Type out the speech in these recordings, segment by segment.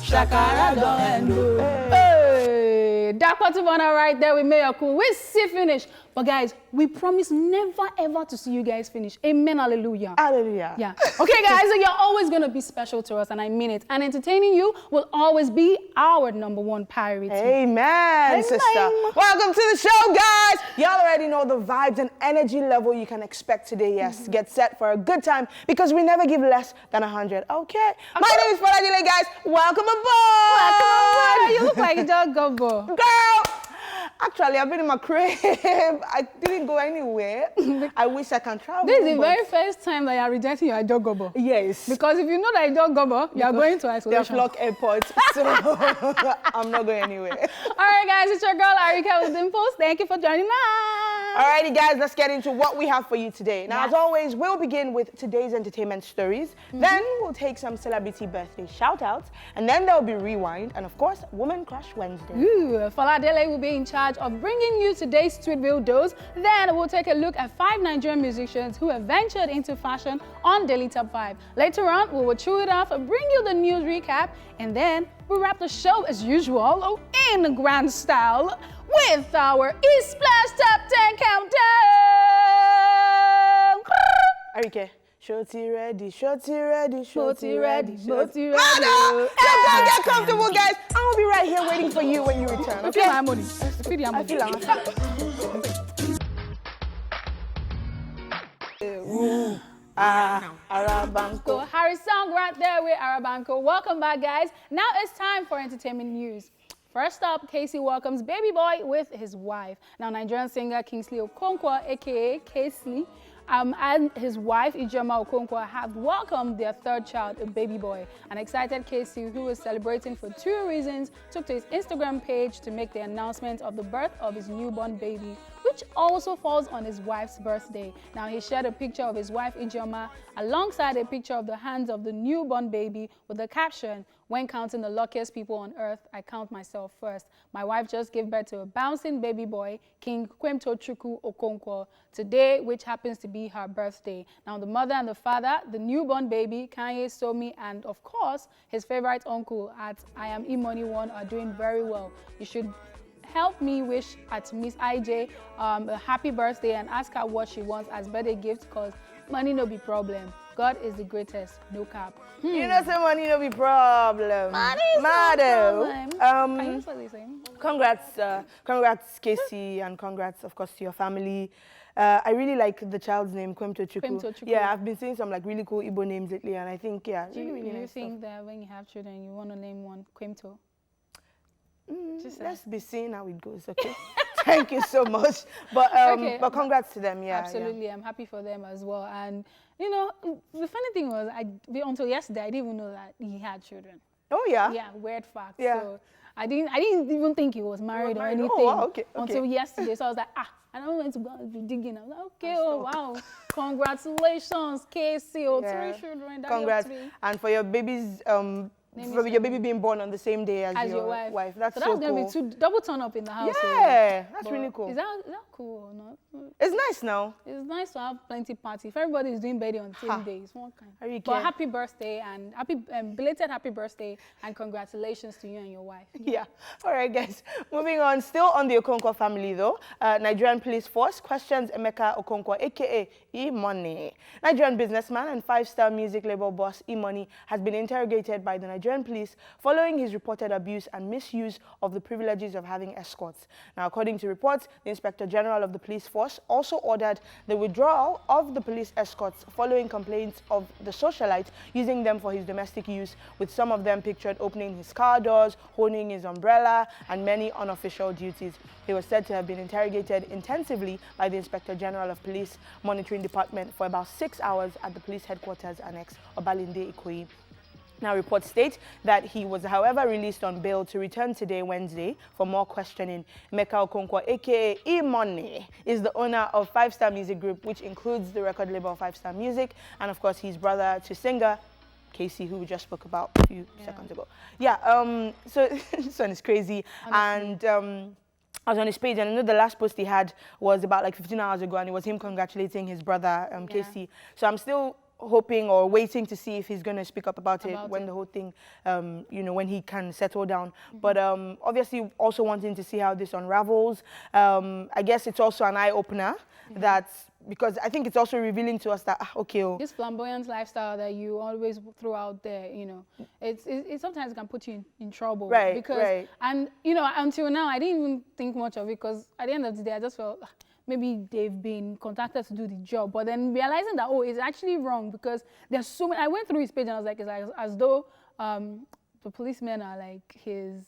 Shakara don't end. Hey, that Patubana right there with Mayoku. We see finish. But guys, we promise never ever to see you guys finish. Amen, hallelujah. Hallelujah. Yeah. Okay, guys, so you're always going to be special to us, and I mean it. And entertaining you will always be our #1 priority. Amen, sister. Welcome to the show, guys. Y'all already know the vibes and energy level you can expect today. Yes, get set for a good time because we never give less than 100. Okay. My name is Foladele, guys. Welcome aboard. Welcome aboard. You look like a dog gobbo. Girl. Actually, I've been in my crib. I didn't go anywhere. I wish I can travel. This is the very first time that you are rejecting your dog gobbo. Yes. Because if you know that you dog gobbo, you are going to isolation. They're flock airports, so I'm not going anywhere. All right, guys, it's your girl Ariyiike with Dimples. Thank you for joining us. Alrighty, guys, let's get into what we have for you today. Now, as always, we'll begin with today's entertainment stories. Then we'll take some celebrity birthday shout-outs, and then there'll be Rewind, and of course, Woman Crush Wednesday. Ooh, Foladele will be in charge of bringing you today's Tweetville dose. Then we'll take a look at 5 Nigerian musicians who have ventured into fashion on Daily Top 5. Later on, we will chew it off and bring you the news recap, and then we'll wrap the show as usual in grand style with our East Splash Top 10 countdown. Ariyiike, shorty ready, shorty ready, Shorty ready, shorty ready. So go get comfortable, guys. I will be right here waiting for you when you return. I feel my money. I feel I feel Arabanko. So Harry's song right there with Arabanko. Welcome back, guys. Now it's time for entertainment news. First up, Casey welcomes baby boy with his wife. Now, Nigerian singer Kingsley Okonkwo, aka Casey, and his wife Ijeoma Okonkwo have welcomed their third child, a baby boy. An excited Casey, who is celebrating for 2 reasons, took to his Instagram page to make the announcement of the birth of his newborn baby, which also falls on his wife's birthday. Now, he shared a picture of his wife Ijeoma alongside a picture of the hands of the newborn baby with the caption, "When counting the luckiest people on earth, I count myself first. My wife just gave birth to a bouncing baby boy, King Kwemtochukwu Okonkwo, today, which happens to be her birthday." Now, the mother and the father, the newborn baby, Kanye, Somi, and of course, his favorite uncle at I Am E-Money1 are doing very well. You should help me wish at Miss IJ a happy birthday and ask her what she wants as birthday gift, because money no be problem. God is the greatest, no cap. You know, say money no be problem. Money is no problem. Can you say the same? Congrats, Casey, and congrats, of course, to your family. I really like the child's name, Kwemtochukwu. Yeah, I've been seeing some like really cool Igbo names lately, and I think, yeah, Do really you nice think that when you have children, you want to name one Kwemto? Let's be seeing how it goes, okay? Thank you so much. But but congrats to them, yeah. Absolutely, yeah. I'm happy for them as well. And you know, the funny thing was, until yesterday, I didn't even know that he had children. Oh yeah. Yeah, weird fact. Yeah. So I didn't even think he was married or anything. Oh, wow, okay. Until yesterday. So I was like, I don't want to go and be digging. I was like, okay, oh wow, congratulations, Casey. Oh, 3 children. Congrats. And for your baby's for your baby being born on the same day as your wife. That's so cool. So that's going to be 2 double turn up in the house. Yeah, that's really cool. Is that cool or not? It's nice now. It's nice to have plenty party. If everybody is doing birthday on the same day, it's one kind. But happy birthday and belated happy birthday and congratulations to you and your wife. Yeah. All right, guys. Moving on. Still on the Okonkwo family, though. Nigerian police force questions Emeka Okonkwo, aka E-Money. Nigerian businessman and 5-star music label boss E-Money has been interrogated by the Nigerian police following his reported abuse and misuse of the privileges of having escorts. Now, according to reports, the Inspector General of the police force also ordered the withdrawal of the police escorts following complaints of the socialite using them for his domestic use, with some of them pictured opening his car doors, holding his umbrella, and many unofficial duties. He was said to have been interrogated intensively by the Inspector General of Police Monitoring Department for about 6 hours at the police headquarters annex Obalinde Ikoyi. Now, reports state that he was, however, released on bail to return today, Wednesday, for more questioning. Emeka Okonkwo, a.k.a. E-Money, is the owner of 5-Star Music Group, which includes the record label 5-Star Music, and, of course, he's brother to singer Casey, who we just spoke about a few seconds ago. Yeah, so this one is crazy. Honestly. And I was on his page, and I know the last post he had was about like 15 hours ago, and it was him congratulating his brother, Casey. So I'm still hoping or waiting to see if he's going to speak up about it when the whole thing, when he can settle down. But obviously also wanting to see how this unravels. I guess it's also an eye-opener because I think it's also revealing to us that, this flamboyant lifestyle that you always throw out there, it sometimes can put you in trouble. Right, And, until now, I didn't even think much of it because at the end of the day, I just felt maybe they've been contacted to do the job. But then realizing that, it's actually wrong because there's so many. I went through his page and I was like, it's like as though the policemen are like his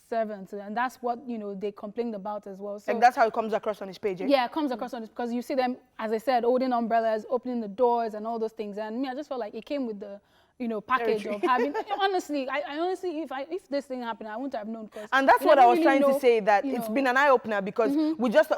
servants, and that's what they complained about as well. So like that's how it comes across on his page. Yeah, it comes across on it because you see them, as I said, holding umbrellas, opening the doors, and all those things. And I just felt like it came with the package of having. Honestly, I honestly, if this thing happened, I wouldn't have known. And that's what I was trying to say. That it's been an eye opener because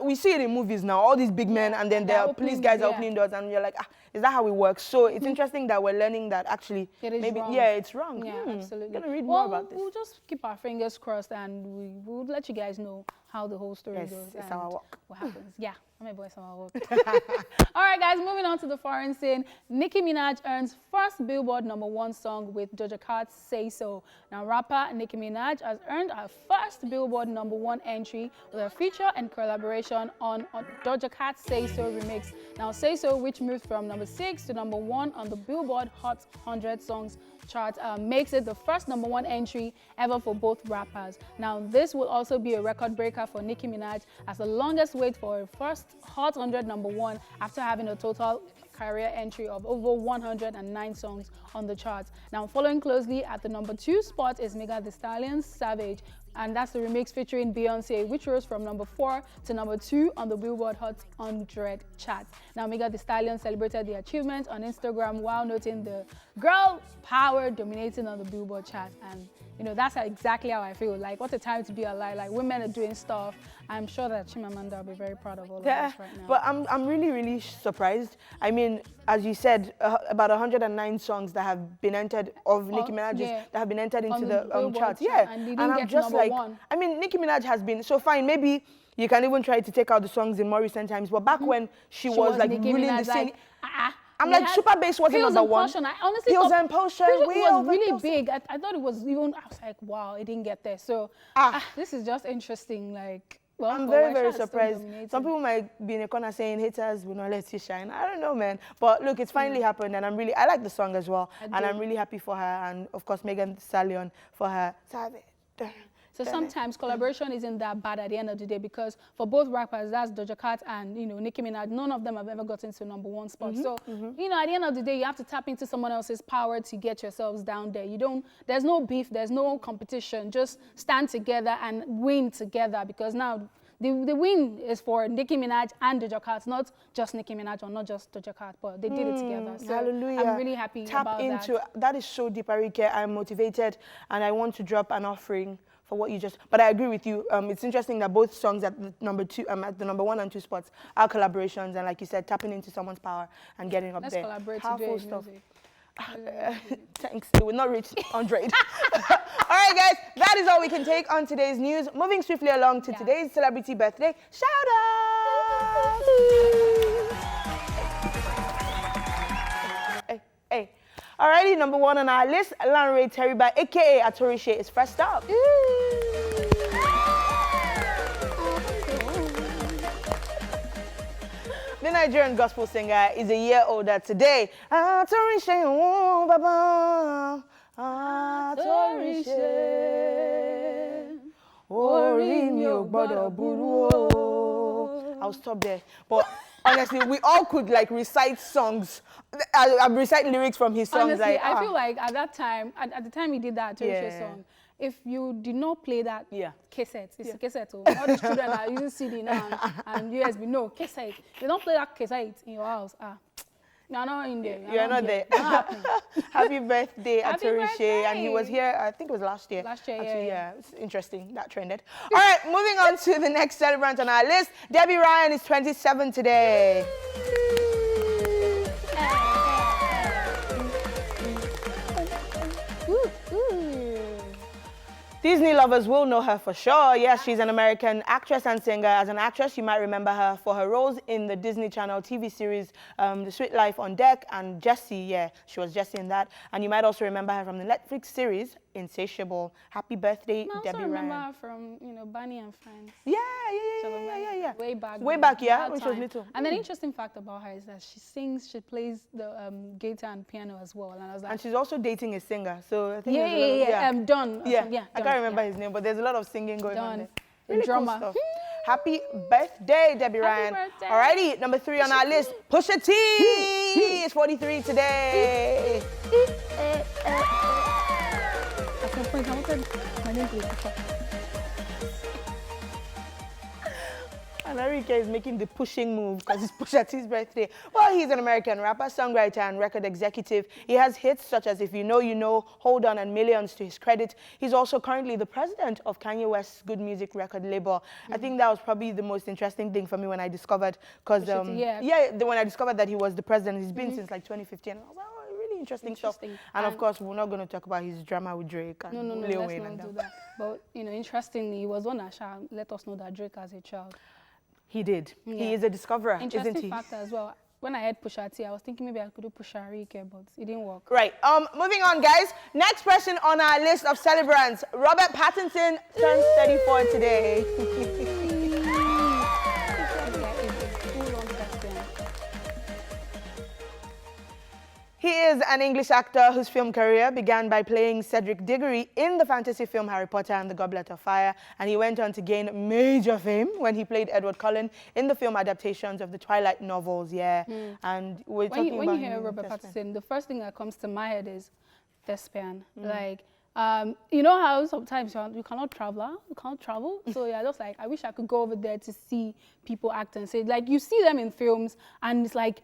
we see it in movies now. All these big men, and then there are police guys opening doors, and you're like, is that how it works? So it's interesting that we're learning that actually wrong. It's wrong. Yeah, absolutely. I'm gonna read more about this. We'll just keep our fingers crossed, and we'll let you guys know how the whole story goes. It's our work. What happens? Yeah, my boy, it's our work. All right, guys, moving on to the foreign scene. Nicki Minaj earns first Billboard #1 song with Doja Cat's Say So. Now, rapper Nicki Minaj has earned her first Billboard #1 entry with a feature and collaboration on Doja Cat's Say So remix. Now, Say So, which moved from #6 to #1 on the Billboard Hot 100 Songs chart, makes it the first #1 entry ever for both rappers. Now, this will also be a record breaker for Nicki Minaj as the longest wait for a first Hot 100 #1 after having a total career entry of over 109 songs on the charts. Now, following closely at the #2 spot is Megan Thee Stallion's Savage, and that's the remix featuring Beyonce, which rose from #4 to #2 on the Billboard Hot 100 chart. Now, Megan Thee Stallion celebrated the achievement on Instagram while noting the girl power dominating on the Billboard chart. And that's exactly how I feel. Like, what a time to be alive. Like, women are doing stuff. I'm sure that Chimamanda will be very proud of all of us right now. But I'm really, really surprised. I mean, as you said, about 109 songs that have been entered of Nicki Minaj's that have been entered into the charts. Yeah, and I'm just like, #1. I mean, Nicki Minaj has been so fine. Maybe you can even try to take out the songs in more recent times. But back when she was like Nicki ruling Minaj, the scene. like, I'm like, Super Bass wasn't #1. I honestly Pills thought and Potion, it was really big. I thought it was even, I was like, wow, it didn't get there. So this is just interesting. Like, well, I'm very, very surprised. Some people might be in a corner saying haters will not let you shine. I don't know, man. But look, it's finally happened, and I like the song as well. And I'm really happy for her, and of course, Megan Thee Stallion for her. So sometimes collaboration isn't that bad at the end of the day because for both rappers, that's Doja Cat and Nicki Minaj, none of them have ever gotten to #1 spot. So at the end of the day, you have to tap into someone else's power to get yourselves down there. There's no beef, there's no competition. Just stand together and win together because now the win is for Nicki Minaj and Doja Cat, not just Nicki Minaj or not just Doja Cat, but they did it together. So hallelujah. I'm really happy about that. That is so deep, Ariyiike. I'm motivated and I want to drop an offering for what you just, but I agree with you. It's interesting that both songs at the at the #1 and 2 spots are collaborations, and like you said, tapping into someone's power and getting up there. Let's collaborate Powerful today. stuff. Thanks. It will not reach 100. All right, guys, that is all we can take on today's news. Moving swiftly along to today's celebrity birthday shout out. Hey. Alrighty, #1 on our list, Lanre Teriba, aka Atorishe, is first up. The Nigerian gospel singer is a year older today. Atorishe, oh, Baba, Atorishe, orí mi ò gbọ́dọ̀ burú o. I'll stop there. But honestly, we all could like recite songs. I recite lyrics from his songs. Honestly, like, I feel like at that time, at the time he did that Atorishe song, if you did not play that cassette, it's a cassette. All these children are using CD now and USB. No, cassette. You don't play that cassette in your house. You're not in there. You're not there. Happy birthday, Atorishe. And he was here, I think it was last year. Actually, yeah. It's interesting. That trended. All right, moving on to the next celebrant on our list. Debbie Ryan is 27 today. Disney lovers will know her for sure. Yes, she's an American actress and singer. As an actress, you might remember her for her roles in the Disney Channel TV series The Sweet Life on Deck and Jessie. Yeah, she was Jessie in that. And you might also remember her from the Netflix series Insatiable. Happy birthday, Debbie Ryan. I also remember her from, Bunny and Friends. Yeah. Way back. Way back, yeah, when she was little. And an interesting fact about her is that she sings, she plays the guitar and piano as well. And I was like, and she's also dating a singer. So I think Don. Yeah, I can't remember his name, but there's a lot of singing going on there. Really drama. Cool stuff. Happy birthday, Debbie Ryan. Birthday. Alrighty, number 3 on our list, Pusha T is 43 today. At some point, I wanted my name to be Pusha. And Ariyiike is making the pushing move because it's Pusha T's birthday. Well, he's an American rapper, songwriter, and record executive. He has hits such as If You Know, You Know, Hold On, and Millions to his credit. He's also currently the president of Kanye West's Good Music record label. I think that was probably the most interesting thing for me when I discovered, because when I discovered that he was the president. He's been since like 2015. And I was like, oh, really interesting stuff. And of course, we're not going to talk about his drama with Drake and Lil Wayne. Let's not do that. But, interestingly, he was one that let us know that Drake has a child. He did. Yeah. He is a discoverer, isn't he? Interesting factor as well. When I heard Pusha T, I was thinking maybe I could do Pusha Ariyiike, but it didn't work. Right. Moving on, guys. Next person on our list of celebrants, Robert Pattinson turns 34 today. He is an English actor whose film career began by playing Cedric Diggory in the fantasy film Harry Potter and the Goblet of Fire, and he went on to gain major fame when he played Edward Cullen in the film adaptations of the Twilight novels. And we're talking about when you hear Robert Pattinson, the first thing that comes to my head is thespian. Like, you know how sometimes you cannot travel, so yeah, just like I wish I could go over there to see people act and say, like, you see them in films and it's like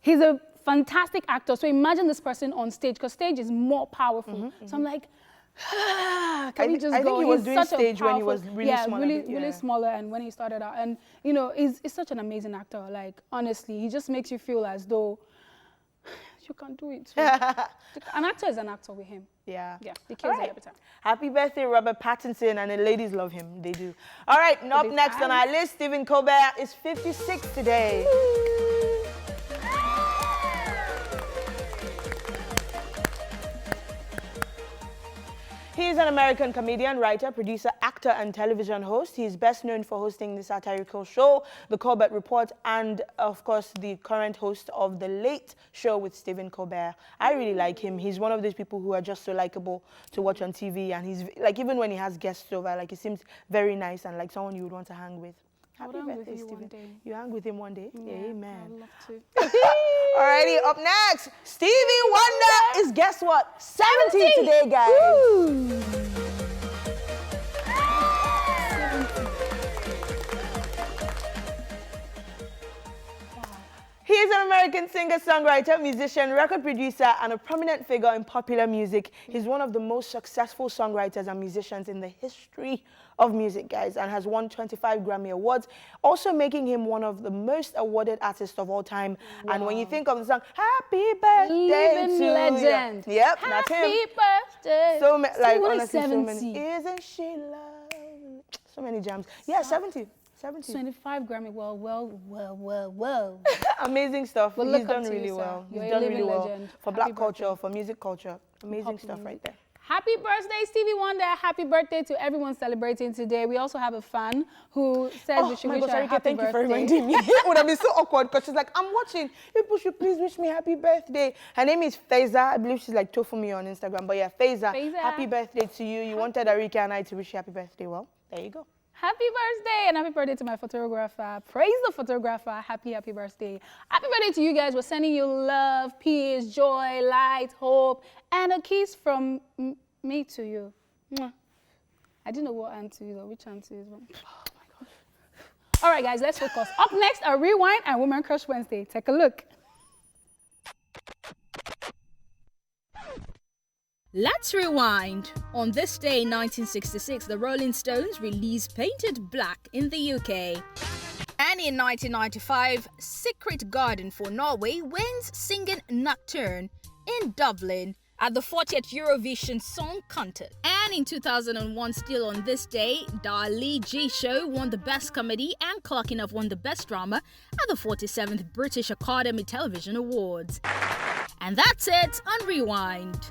he's a fantastic actor. So imagine this person on stage, because stage is more powerful. So I'm like, can we just go? I think he was doing stage when he was really small. Really smaller, and when he started out. And, he's such an amazing actor. Like, honestly, he just makes you feel as though you can do it. An actor is an actor with him. Yeah, he kills it every time. Happy birthday, Robert Pattinson, and the ladies love him. They do. All right, up next on our list, Stephen Colbert is 56 today. He is an American comedian, writer, producer, actor, and television host. He is best known for hosting the satirical show, The Colbert Report, and, of course, the current host of The Late Show with Stephen Colbert. I really like him. He's one of those people who are just so likable to watch on TV, and he's, like, even when he has guests over, like, he seems very nice and like someone you would want to hang with. Happy birthday, Stephen. You hang with him one day? Yeah, amen. I'd love to. Alrighty, up next, Stevie Wonder is, guess what? 70 today, guys. Woo. He is an American singer, songwriter, musician, record producer, and a prominent figure in popular music. He's one of the most successful songwriters and musicians in the history of music, guys, and has won 25 Grammy Awards, also making him one of the most awarded artists of all time. Wow. And when you think of the song, Happy Birthday Living to legend. You. Yep, that's him. Happy birthday. So like, honestly, 70. so many. Isn't she lovely? So many jams. Yeah, 70. 25 Grammy, well. Amazing stuff. Well, he's done really well. He's done really well for black culture, for music culture. Amazing stuff right there. Happy birthday, Stevie Wonder. Happy birthday to everyone celebrating today. We also have a fan who says we should wish her happy thank birthday. You for reminding me. It would have been so awkward because she's like, I'm watching. People should please wish me happy birthday. Her name is Faiza. I believe she's like Tofumi on Instagram. But yeah, Faiza, happy birthday to you. You wanted Ariyiike and I to wish you happy birthday. Well, there you go. Happy birthday, and happy birthday to my photographer. Praise the photographer. Happy birthday. Happy birthday to you guys. We're sending you love, peace, joy, light, hope, and a kiss from me to you. Mwah. I didn't know what hand to use or which hand to use. Oh my gosh. All right, guys, let's focus. Up next, a rewind and Woman Crush Wednesday. Take a look. Let's rewind. On this day in 1966, the Rolling Stones released Painted Black in the UK. And in 1995, Secret Garden for Norway wins Singing Nocturne in Dublin at the 40th Eurovision Song Contest. And in 2001, still on this day, the Ariyiike show won the Best Comedy and clocking up won the Best Drama at the 47th British Academy Television Awards. And that's it on Rewind.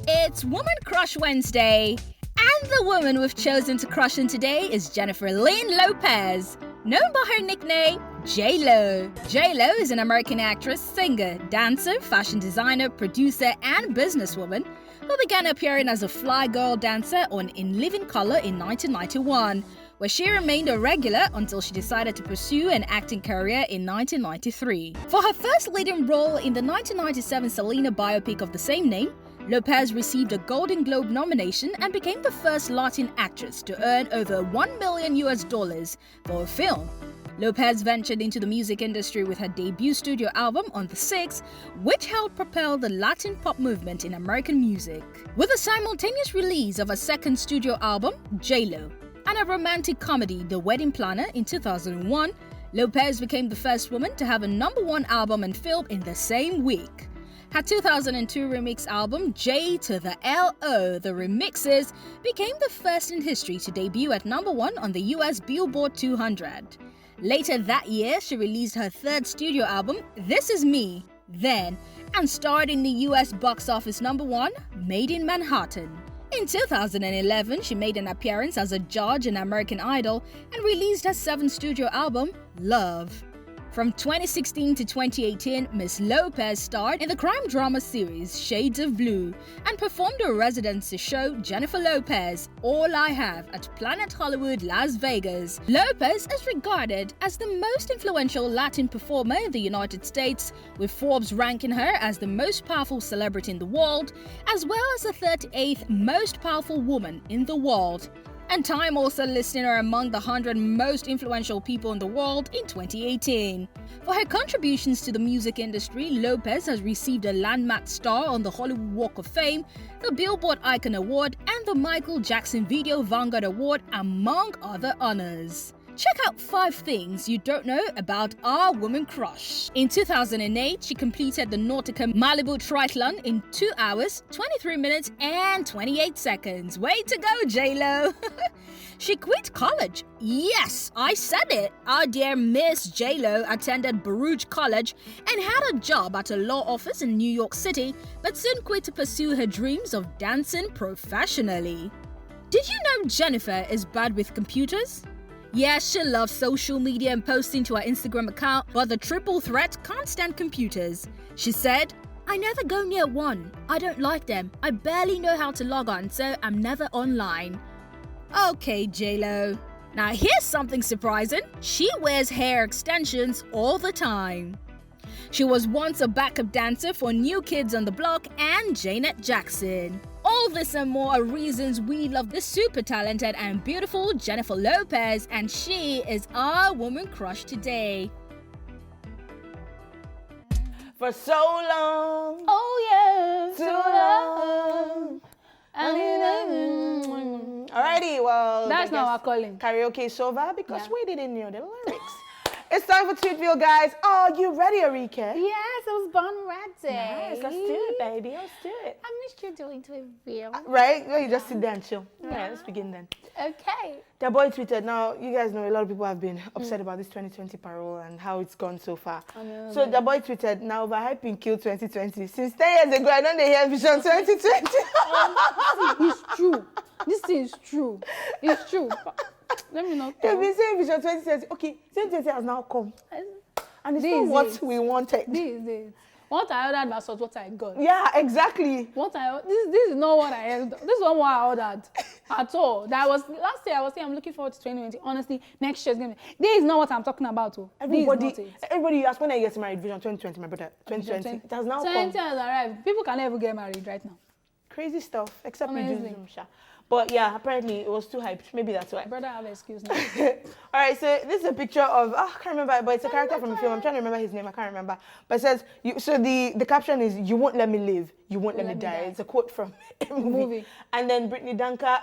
It's Woman Crush Wednesday, and the woman we've chosen to crush on today is Jennifer Lynn Lopez, known by her nickname J-Lo. J-Lo is an American actress, singer, dancer, fashion designer, producer, and businesswoman who began appearing as a fly girl dancer on In Living Color in 1991, where she remained a regular until she decided to pursue an acting career in 1993. For her first leading role in the 1997 Selena biopic of the same name, Lopez received a Golden Globe nomination and became the first Latin actress to earn over $1 million for a film. Lopez ventured into the music industry with her debut studio album On the Six, which helped propel the Latin pop movement in American music. With the simultaneous release of a second studio album, J-Lo, and a romantic comedy, The Wedding Planner, in 2001, Lopez became the first woman to have a #1 album and film in the same week. Her 2002 remix album, J to the L-O, The Remixes, became the first in history to debut at #1 on the US Billboard 200. Later that year, she released her third studio album, This Is Me, Then, and starred in the US box office #1, Made in Manhattan. In 2011, she made an appearance as a judge in American Idol and released her 7th studio album, Love. From 2016 to 2018, Miss Lopez starred in the crime drama series Shades of Blue and performed a residency show Jennifer Lopez, All I Have at Planet Hollywood, Las Vegas. Lopez is regarded as the most influential Latin performer in the United States, with Forbes ranking her as the most powerful celebrity in the world, as well as the 38th most powerful woman in the world. And Time also listed her among the 100 most influential people in the world in 2018. For her contributions to the music industry, Lopez has received a landmark star on the Hollywood Walk of Fame, the Billboard Icon Award, and the Michael Jackson Video Vanguard Award, among other honors. Check out 5 things you don't know about our woman crush. In 2008, she completed the Nautica Malibu Triathlon in 2 hours, 23 minutes, and 28 seconds. Way to go, J-Lo! She quit college. Yes, I said it. Our dear Miss J-Lo attended Baruch College and had a job at a law office in New York City, but soon quit to pursue her dreams of dancing professionally. Did you know Jennifer is bad with computers? Yeah, she loves social media and posting to her Instagram account, but the triple threat can't stand computers. She said, "I never go near one. I don't like them. I barely know how to log on, so I'm never online." Okay, J-Lo. Now here's something surprising. She wears hair extensions all the time. She was once a backup dancer for New Kids on the Block and Janet Jackson. All this and more are reasons we love the super talented and beautiful Jennifer Lopez, and she is our woman crush today. For so long. Oh yeah, So long. Alrighty, well, That's I not guess our calling. Karaoke is over because Yeah. we didn't know the lyrics. It's time for Tweetville, guys. Are you ready, Ariyiike? Yes, I was born ready. Nice, let's do it, baby. Let's do it. I missed you doing Tweetville. Right? Well, you just sit there and chill. All right, let's begin then. Okay. The boy tweeted. Now, you guys know a lot of people have been upset about this 2020 parole and how it's gone so far. So the boy tweeted, now overhyping killed 2020. Since 10 years ago, I don't hear Vision 2020. It's true. This thing is true. It's true. Let me not They've talk. been saying Vision 2020. Okay, 2020 has now come. And it's This not is what it. we wanted. This is it. What I ordered versus what I got. Yeah, exactly. This is not what I ordered. This is not what I ordered at all. That was last year. I was saying I'm looking forward to 2020. Honestly, next year is gonna be. This is not what I'm talking about. Oh. Everybody, This is not it. everybody asked when I get married. Vision 2020, my brother. 2020. It has now 2020 come. has arrived. People can never get married right now. Crazy stuff, except we Amazing. do Zoom, sha. But yeah, apparently it was too hyped. Maybe that's why. Brother, I have an excuse now. All right, so this is a picture of, I can't remember, but it's a character from a film. I'm trying to remember his name. I can't remember. But it says, so the caption is, "You won't let me live. You won't let me die." It's a quote from a movie. And then Brittany Danker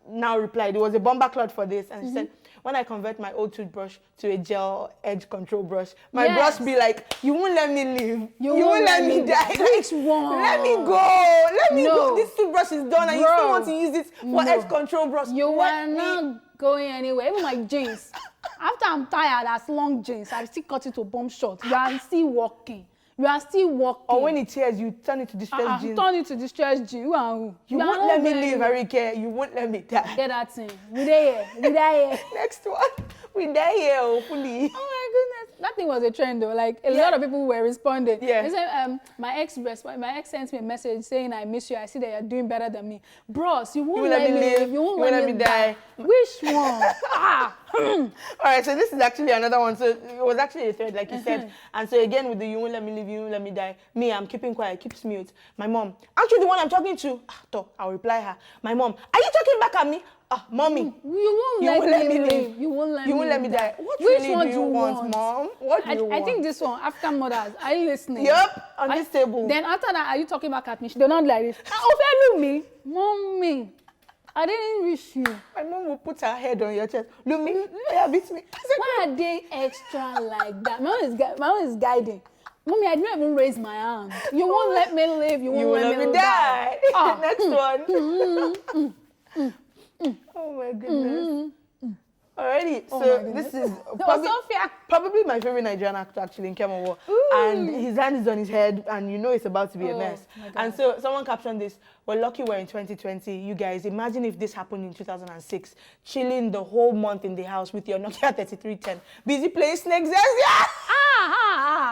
now replied, it was a bomber clot for this. And she said, when I convert my old toothbrush to a gel edge control brush, my Yes. brush be like, you won't let me live. You won't let me die. Which one? Let me go. Let me No. go. This toothbrush is done and you still Bro. want to use it for No. edge control brush. You Let are me- not going anywhere. Even my jeans. After I'm tired, as long jeans, I still cut it to bomb short. You are still walking. You are still walking. Or when it tears, you turn it to distress jeans. Turn it to distress jeans. You You won't let me live, Ariyiike. You won't let me die. Get that thing. We there. We there. Next one. We die here, hopefully. Oh my goodness, that thing was a trend though. Like a lot of people were responding. Yeah. They said, my ex sent me a message saying, "I miss you. I see that you're doing better than me, bros. You won't let me live. You won't let me die. Which one? All right, so this is actually another one. So it was actually a thread, like you said. And so again, with the you won't let me live, you won't let me die. Me, I'm keeping quiet, keeps mute. My mom, aren't you the one I'm talking to? I'll reply her. My mom, are you talking back at me? Mommy. You won't let me live. You won't let me die. What Which really one do you want, Mom? What do you want? I think this one, African mothers. Are you listening? Yep, on this table. Then after that, are you talking back at me? They're not like this. Oh, look me, mommy. I didn't wish you. My mom will put her head on your chest. Look me, yeah, beat me. Why are they extra like that? My mom is guiding. Mommy, I didn't even raise my hand. You won't let me live. You won't let me die. Next one. Oh my goodness. Alrighty, so this is probably my favorite Nigerian actor actually in Kemowo. And his hand is on his head and you know it's about to be a mess. And so someone captioned this, we're lucky we're in 2020. You guys, imagine if this happened in 2006. Chilling the whole month in the house with your Nokia 3310. Busy playing Snakes.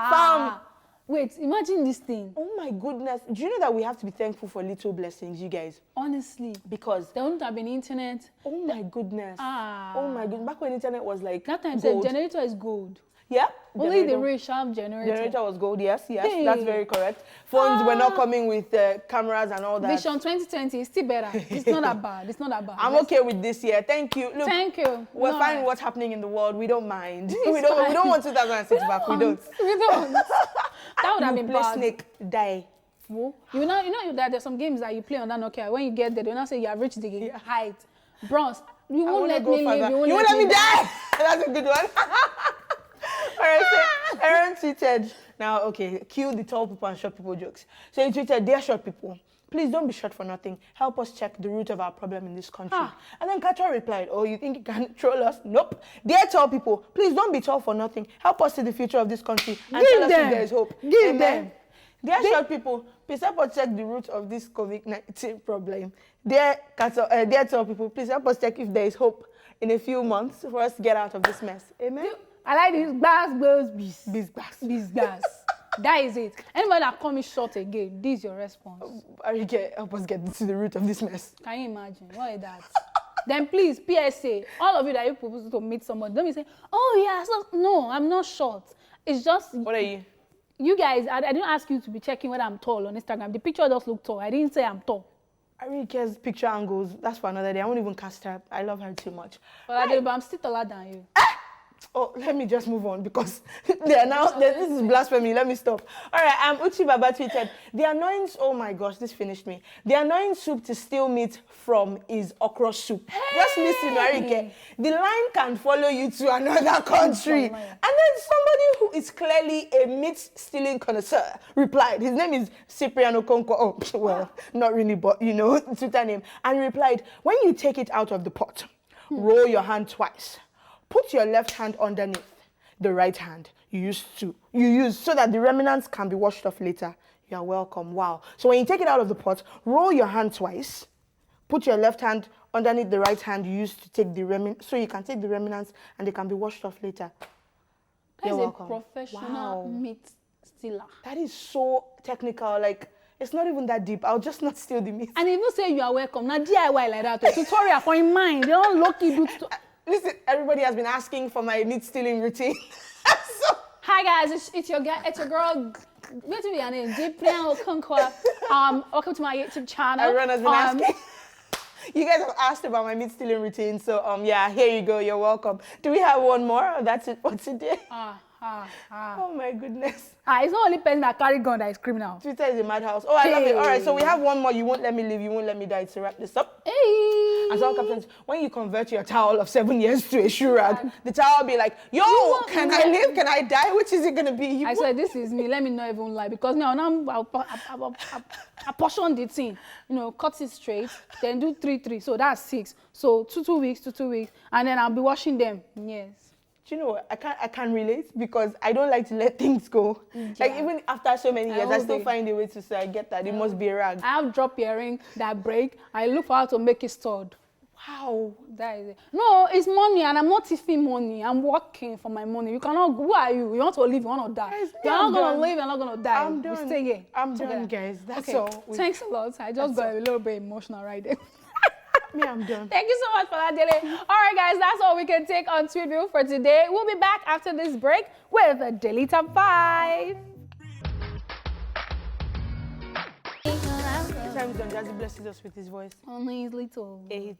Fam. Wait, imagine this thing. Oh my goodness. Do you know that we have to be thankful for little blessings, you guys? Honestly. Because there wouldn't have been internet. Oh my goodness. Oh my goodness. Back when internet was like that time gold. Said generator is gold. Yeah. Only the rich have generator. Generator was gold, yes, that's very correct. Phones were not coming with cameras and all that. Vision 2020 is still better. It's not that bad. It's not that bad. I'm okay with this year. Thank you. Look, thank you. We're fine with what's happening in the world. We don't mind. We don't want 2006 back. We don't. We don't. That would have been bad. Snake, die. You know that there's some games that you play on that Nokia. When you get there, they don't say you have reached the height. Bronze. You won't let me live. You won't let me die. That's a good one. All right, so Aaron tweeted, now, okay, cue the tall people and short people jokes. So he tweeted, dear short people, please don't be short for nothing. Help us check the root of our problem in this country. And then Kacha replied, oh, you think you can troll us? Nope. Dear tall people, please don't be tall for nothing. Help us see the future of this country and tell us if there is hope. Give them. Dear short people, please help us check the root of this COVID-19 problem. Dear tall people, please help us check if there is hope in a few months for us to get out of this mess. Amen? I like this bis. That is it. Anybody that call me short again, this is your response. Ariyiike, help us get to the root of this mess. Can you imagine? What is that? Then please, PSA, all of you that you propose to meet somebody, don't be saying, oh yeah, so, no, I'm not short. It's just... What are you? You guys, I didn't ask you to be checking whether I'm tall on Instagram. The picture does look tall. I didn't say I'm tall. Ariyiike's picture angles, that's for another day. I won't even cast her. I love her too much. But I'm still taller than you. Oh, let me just move on because this is blasphemy. Let me stop. All right, Uchi Baba tweeted, the annoying, oh my gosh, this finished me. The annoying soup to steal meat from is okra soup. Hey! Just listen, Ariyiike. The line can follow you to another country. And then somebody who is clearly a meat-stealing connoisseur replied, his name is Cyprian Okonkwo. Oh, well, not really, but you know, Twitter name. And he replied, when you take it out of the pot, roll your hand twice. Put your left hand underneath the right hand you use so that the remnants can be washed off later. You're welcome. Wow. So when you take it out of the pot, roll your hand twice. Put your left hand underneath the right hand you used to take the remnants, so you can take the remnants and they can be washed off later. You're welcome. A professional meat stealer. That is so technical. Like, it's not even that deep. I'll just not steal the meat. And even say you are welcome. Now DIY like that. Tutorial for in mind. They don't lucky do. Listen, everybody has been asking for my meat stealing routine. Hi guys, it's your girl. What do your name? Cyprian Okonkwo. Welcome to my YouTube channel. Everyone has been asking. You guys have asked about my meat stealing routine, so yeah, here you go. You're welcome. Do we have one more? Or that's it for today. Oh my goodness. It's not only person that carry gun that is criminal. Twitter is a madhouse. Oh, I love it. All right, so we have one more. You won't let me live. You won't let me die. To wrap this up. Hey. And some captions, when you convert your towel of 7 years to a shoe rag, the towel will be like, yo, can I live? Can I die? Which is it going to be? I said, this is me. Let me not even lie. Because now I portion the thing. You know, cut it straight, then do 3-3. So that's 6. So 2 weeks to 2 weeks. And then I'll be washing them. Yes. Do you know what? I can't relate because I don't like to let things go. Yeah. Like even after so many years, I still find a way to say I get that. It must be a rag. I have drop earring that break. I look for how to make it stored. Wow. That is it. No, it's money and I'm not thieving money. I'm working for my money. You cannot, who are you? You want to live, you want to die. Guys, you're not going to live, you're not going to die. I'm done. You stay here. I'm done, guys. That's all. Thanks a lot. I just got a little bit emotional right there. Me, I'm done. Thank you so much for that, Foladele. All right, guys, that's all we can take on Tweet View for today. We'll be back after this break with a Daily Top 5. Sometimes Don Jazzy blesses us with his voice. Only his little. 8.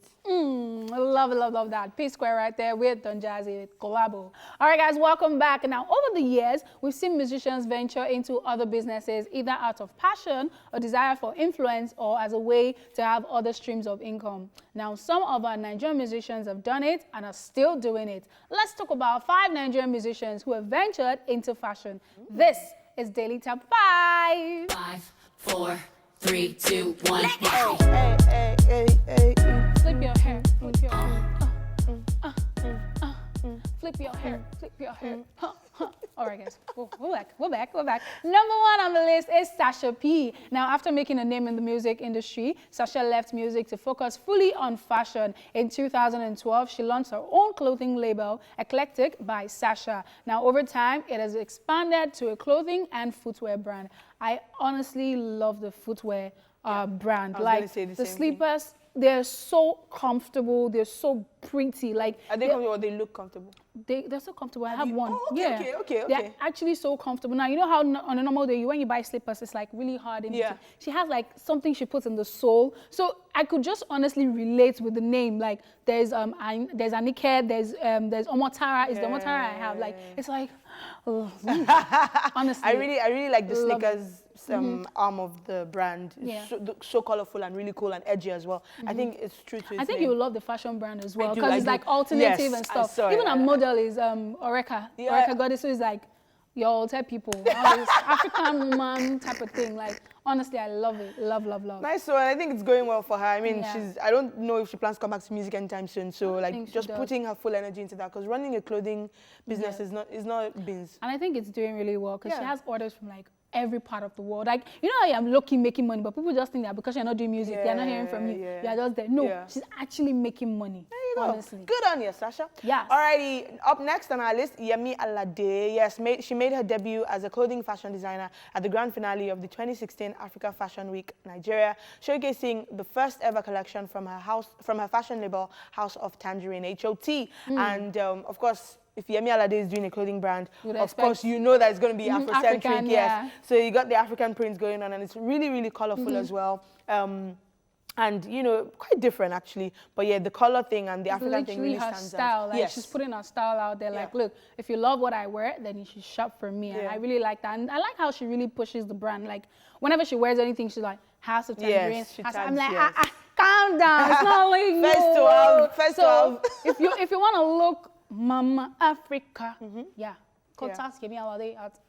Love that. P-Square right there with Don Jazzy, with collabo. All right, guys, welcome back. Now, over the years, we've seen musicians venture into other businesses, either out of passion or desire for influence or as a way to have other streams of income. Now, some of our Nigerian musicians have done it and are still doing it. Let's talk about 5 Nigerian musicians who have ventured into fashion. This is Daily Top 5. 5, 4, 3, 2, 1. Hey. Flip your hair, flip your hair. Flip your hair, flip your hair. All right, guys, we're back. Number 1 on the list is Sasha P. Now, after making a name in the music industry, Sasha left music to focus fully on fashion. In 2012, she launched her own clothing label, Eclectic by Sasha. Now, over time, it has expanded to a clothing and footwear brand. I honestly love the footwear brand. Like the slippers, they're so comfortable. They're so pretty. Like are they comfortable or they look comfortable? They're so comfortable. I have one. Oh, okay, okay. They're actually so comfortable. Now, you know how on a normal day, when you buy slippers, it's like really hard. She has like something she puts in the sole. So I could just honestly relate with the name. Like there's Ariyiike, there's Omotara. It's the Omotara I have. Like it's like, honestly. I really like the sneakers. Arm of the brand. So colorful and really cool and edgy as well. I think it's true to its I think name. you will love the fashion brand as well because it's like alternative and stuff. Even our model is Oreka. Oreka Goddess, so it's like your alter people, African woman type of thing. Like honestly, I love it. Love. Nice one. I think it's going well for her. I mean, I don't know if she plans to come back to music anytime soon. So like just putting her full energy into that because running a clothing business is not beans. And I think it's doing really well because she has orders from like every part of the world. Like, you know, I'm low-key making money, but people just think that because you're not doing music, they're not hearing from you. You're just there. No, she's actually making money. There you go. Honestly. Good on you, Sasha. Yes. Alrighty, up next on our list, Yemi Alade. Yes, she made her debut as a clothing fashion designer at the grand finale of the 2016 Africa Fashion Week, Nigeria, showcasing the first ever collection from her fashion label, House of Tangerine, HOT. And of course, if Yemi Alade is doing a clothing brand, of course, you know that it's going to be Afrocentric, yes. So you got the African prints going on, and it's really, really colorful as well. And, you know, quite different, actually. But, yeah, the color thing and the African thing really stands out. Like, she's putting her style out there. Like, look, if you love what I wear, then you should shop for me. And I really like that. And I like how she really pushes the brand. Like, whenever she wears anything, she's like, House of Tangerine. I'm like, calm down. It's not like you. First 12. If you want to look Mama Africa, contact Yemi Alade at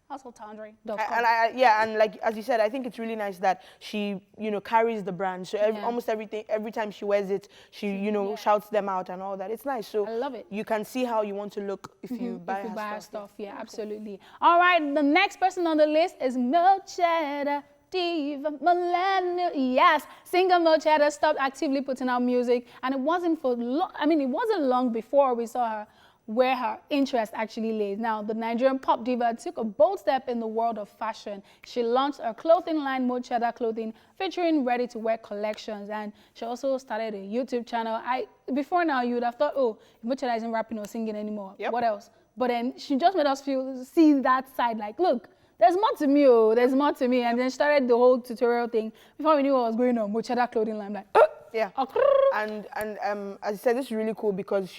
houseoftangerine.com. And like as you said, I think it's really nice that she, you know, carries the brand. So almost every time she wears it, she, you know, shouts them out and all that. It's nice. So I love it. You can see how you want to look if you buy her stuff. Yeah, absolutely. All right, the next person on the list is Milchetta Diva Millennial. Yes, singer Milchetta stopped actively putting out music, and it wasn't for long. I mean, it wasn't long before we saw her where her interest actually lays. Now, the Nigerian pop diva took a bold step in the world of fashion. She launched a clothing line, Milchetta Clothing, featuring ready-to-wear collections, and she also started a YouTube channel. Before now, you would have thought, oh, Milchetta isn't rapping or singing anymore. What else? But then she just made us see that side, like, look, there's more to me, there's more to me. And then she started the whole tutorial thing. Before we knew what was going on, Milchetta Clothing line, like, Yeah. And as I said, this is really cool because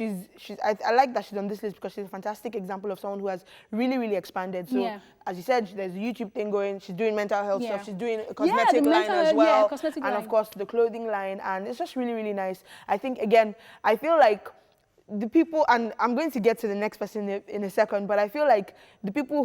I like that she's on this list because she's a fantastic example of someone who has really, really expanded. So as you said, there's a YouTube thing going, she's doing mental health stuff, she's doing a cosmetic line as well. And of course the clothing line, and it's just really, really nice. I think again, I feel like the people, and I'm going to get to the next person in a second, but I feel like the people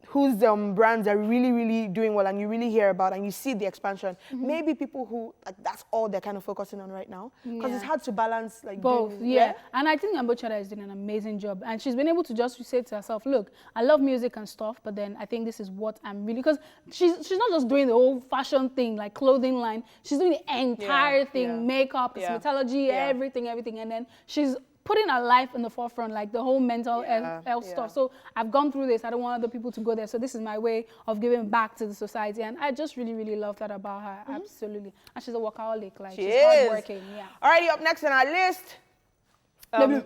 whose brands are really, really doing well and you really hear about and you see the expansion, maybe people who, like, that's all they're kind of focusing on right now. Because it's hard to balance, like, both, And I think Ambochada is doing an amazing job. And she's been able to just say to herself, look, I love music and stuff, but then I think this is what I'm really, because she's not just doing the whole fashion thing, like clothing line, she's doing the entire thing, makeup, cosmetology, everything. And then she's putting her life in the forefront, like the whole mental health stuff. So I've gone through this. I don't want other people to go there. So this is my way of giving back to the society. And I just really, really love that about her. Absolutely. And she's a workaholic. Like, she's hardworking. Yeah. Alrighty, up next on our list,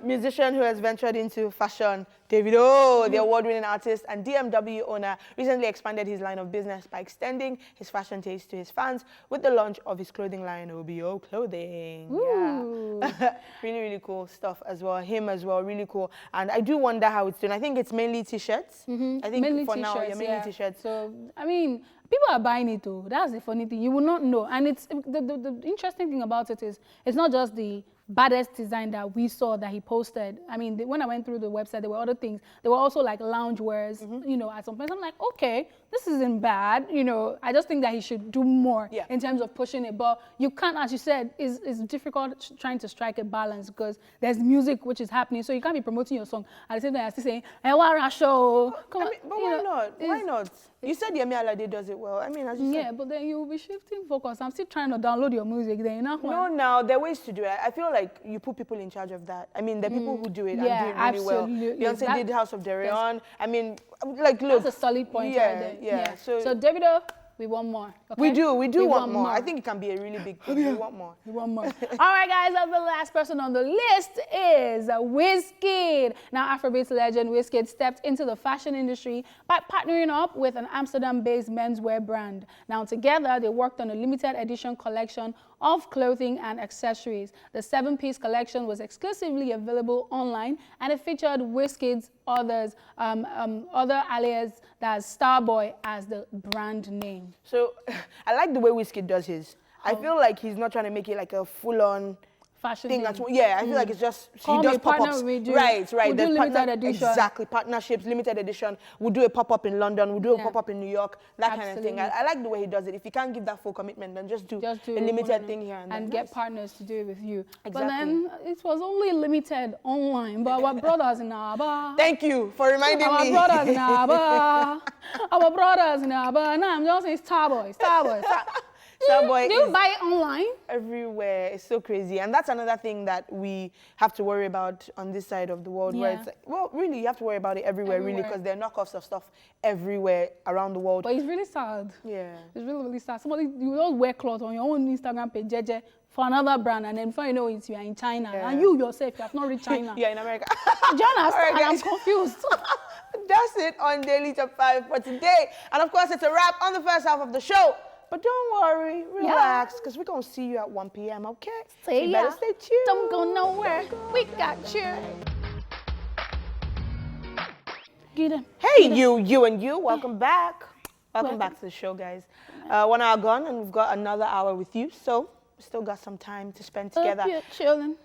musician who has ventured into fashion, Davido, the award-winning artist and DMW owner, recently expanded his line of business by extending his fashion taste to his fans with the launch of his clothing line, OBO Clothing. Yeah. Really, really cool stuff as well. Him as well, really cool. And I do wonder how it's doing. I think it's mainly T-shirts. I think mainly for now, mainly T-shirts. So, I mean, people are buying it too. That's the funny thing. You will not know. And it's the interesting thing about it is it's not just the baddest design that we saw that he posted. I mean, when I went through the website, there were other things. There were also like lounge wears, you know, at some point. I'm like, okay, this isn't bad. You know, I just think that he should do more in terms of pushing it. But you can't, as you said, it's difficult trying to strike a balance because there's music which is happening. So you can't be promoting your song at the same time as still saying, hey, what a show. Come on, but why not? Why not? You said Yemi Alade does it well. I mean, as you said. Yeah, but then you'll be shifting focus. I'm still trying to download your music. Then you know. No, now there are ways to do it. I feel like you put people in charge of that. I mean, there are people who do it and do it really well. Beyonce did House of Darion. I mean, like, look. That's a solid point right there. Yeah. So Davido, we want more. Okay? We do want more. I think it can be a really big thing. We want more. We want more. All right, guys, the last person on the list is Wizkid. Now, Afrobeat legend Wizkid stepped into the fashion industry by partnering up with an Amsterdam-based menswear brand. Now, together, they worked on a limited edition collection of clothing and accessories. The 7-piece collection was exclusively available online, and it featured Wizkid's other alias, that's Starboy, as the brand name. So I like the way Wizkid does his. I feel like he's not trying to make it like a full-on fashion thing. I feel like it's just he does pop-ups. Right. We'll do limited edition. Exactly, partnerships, limited edition. We'll do a pop-up in London. We'll do a pop-up in New York. That kind of thing. I like the way he does it. If you can't give that full commitment, then just do a limited thing here and get partners to do it with you. Exactly. But then it was only limited online. But our brothers in Aba. Thank you for reminding me. Our brothers in Aba. Our brothers in Aba. Now I'm just saying Starboy. Starboy do you buy it online? Everywhere. It's so crazy. And that's another thing that we have to worry about on this side of the world where it's like, well, really, you have to worry about it everywhere. Really, because there are knockoffs of stuff everywhere around the world. But it's really sad. Yeah. It's really, really sad. You don't wear clothes on your own Instagram page, JJ, for another brand, and then before you know it, you are in China. And you yourself, you have not reached China. Yeah, in America. Jonas, I'm confused. That's it on Daily Top 5 for today. And of course, it's a wrap on the first half of the show. But don't worry, relax, because we're going to see you at 1 p.m., okay? So you better stay tuned. Don't go nowhere. We got you. Get him. Hey, you and you. Welcome back. Welcome back to the show, guys. 1 hour gone, and we've got another hour with you, so we still got some time to spend together. You're chilling.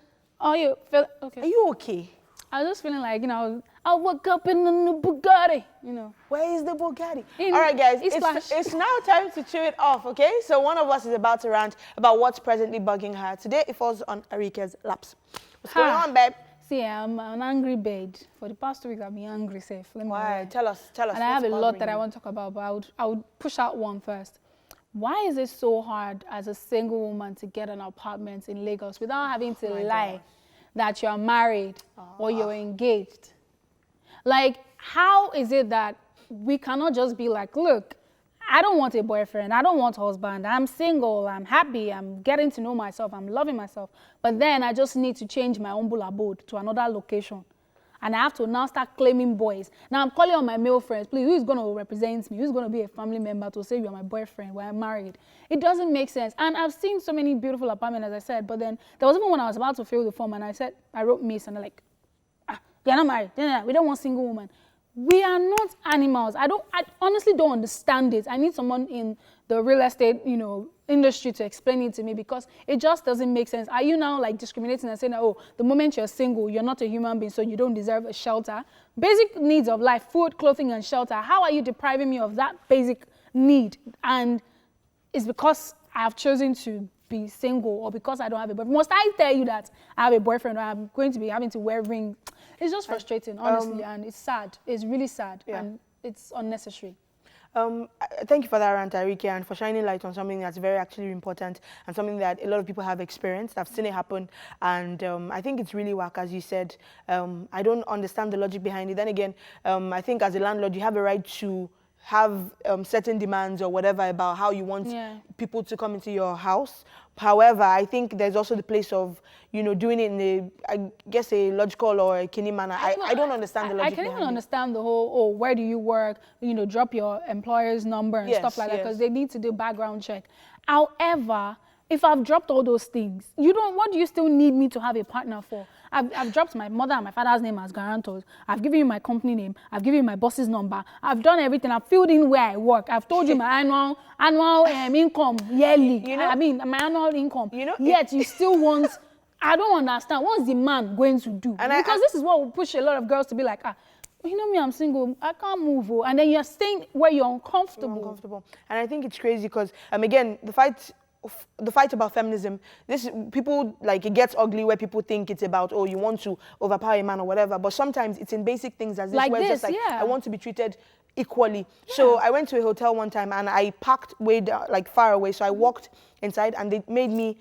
Oh, you feel okay? Are you okay? I was just feeling like, you know, I woke up in a new Bugatti, you know. Where is the Bugatti? All right, guys, it's now time to chew it off, okay? So one of us is about to rant about what's presently bugging her. Today, it falls on Ariyiike's laps. What's going on, babe? See, I'm an angry bird. For the past 2 weeks, I've been angry, safe. Why? Tell us. And I have a lot that I want to talk about, but I would push out one first. Why is it so hard as a single woman to get an apartment in Lagos without having to lie that you're married or you're engaged? Like, how is it that we cannot just be like, look, I don't want a boyfriend, I don't want a husband, I'm single, I'm happy, I'm getting to know myself, I'm loving myself, but then I just need to change my humble abode to another location. and I have to now start claiming boys. Now I'm calling on my male friends, please, who's going to represent me? Who's going to be a family member to say you're my boyfriend when I'm married? It doesn't make sense. And I've seen so many beautiful apartments, as I said, but then there was even when I was about to fill the form and I wrote miss, and they're like, they're not married. We don't want single woman. We are not animals. I honestly don't understand it. I need someone in the real estate, industry to explain it to me, because it just doesn't make sense. Are you now like discriminating and saying that, oh, the moment you're single, you're not a human being, so you don't deserve a shelter? Basic needs of life, food, clothing, and shelter. How are you depriving me of that basic need? And it's because I have chosen to be single, or because I don't have a boyfriend. Must I tell you that I have a boyfriend, or I'm going to be having to wear ring? It's just frustrating, honestly, and it's sad. It's really sad, and it's unnecessary. Thank you for that rant, Ariyieke, and for shining light on something that's very actually important and something that a lot of people have experienced. I've seen it happen, and I think it's really whack, as you said. I don't understand the logic behind it. Then again, I think as a landlord, you have a right to have certain demands or whatever about how you want people to come into your house. However, I think there's also the place of, doing it in I guess a logical or a kidney manner. I don't understand the logic I can't even behind understand the whole, where do you work? Drop your employer's number and stuff like that, because they need to do background check. However, if I've dropped all those things, what do you still need me to have a partner for? I've dropped my mother and my father's name as guarantors. I've given you my company name. I've given you my boss's number. I've done everything. I've filled in where I work. I've told you my annual income yearly. My annual income. Yet you still want. I don't understand. What's the man going to do? Because this is what will push a lot of girls to be like, me, I'm single. I can't move. And then you're staying where you're uncomfortable. And I think it's crazy because, again, the fight about feminism, people, it gets ugly where people think it's about, oh, you want to overpower a man or whatever, but sometimes it's in basic things as this, where it's just I want to be treated equally. So I went to a hotel one time and I parked way down, far away, so I walked inside and they made me